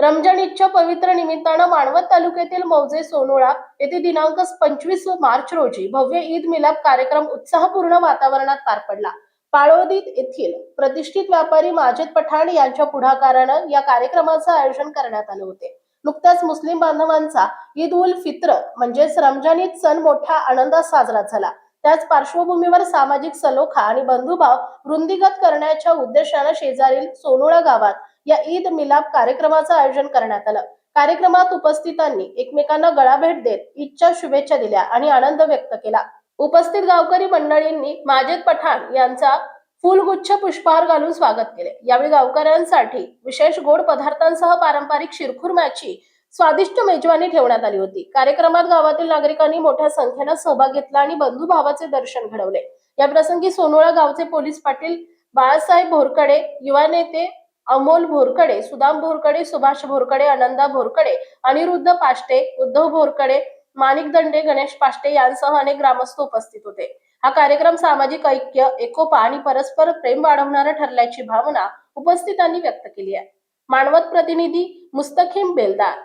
रमजान ईदच्या पवित्र निमित्तानं मानवत तालुक्यातील मौजे सोनोळा येथे दिनांक 25 मार्च रोजी भव्य ईद मिलाप कार्यक्रम उत्साहपूर्ण वातावरणात पार पडला. पाळोदीत येथील प्रतिष्ठित व्यापारी माजिद पठाण यांच्या पुढाकारानं या कार्यक्रमाचं आयोजन करण्यात आले होते. नुकत्याच मुस्लिम बांधवांचा ईद उल फित्र म्हणजेच रमजान ईद सण मोठ्या आनंदात साजरा झाला. त्याच पार्श्वभूमीवर सामाजिक सलोखा आणि बंधुभाव वृद्धिंगत करण्याच्या उद्देशानं शेजारील सोनोळा गावात या ईद मिलाप कार्यक्रमाचं आयोजन करण्यात आलं. कार्यक्रमात उपस्थितांनी एकमेकांना गळा भेट देत ईदच्या शुभेच्छा दिल्या आणि आनंद व्यक्त केला. उपस्थित गावकरी मंडळींनी माजिद पठाण यांचा फुलगुच्छ पुष्पहार घालून स्वागत केले. यावेळी गावकऱ्यांसाठी विशेष गोड पदार्थांसह पारंपरिक शिरखुर्म्याची स्वादिष्ट मेजवानी ठेवण्यात आली होती. कार्यक्रमात गावातील नागरिकांनी मोठ्या संख्येने सहभाग घेतला आणि बंधुभावाचे दर्शन घडवले. या प्रसंगी सोनोळा गावचे पोलीस पाटील बाळासाहेब भोरकडे, युवा नेते अमोल भोरकडे, सुदाम भोरकडे, सुभाष भोरकडे, आनंदा भोरकडे, अनिरुद्ध पाष्टे, उद्धव भोरकडे, माणिक दंडे, गणेश पाष्टे यांसह अनेक ग्रामस्थ उपस्थित होते. हा कार्यक्रम सामाजिक ऐक्य, एकोपा आणि परस्पर प्रेम वाढवणारा ठरल्याची भावना उपस्थितांनी व्यक्त केली आहे. मानवत प्रतिनिधी मुस्तकीम बेलदार.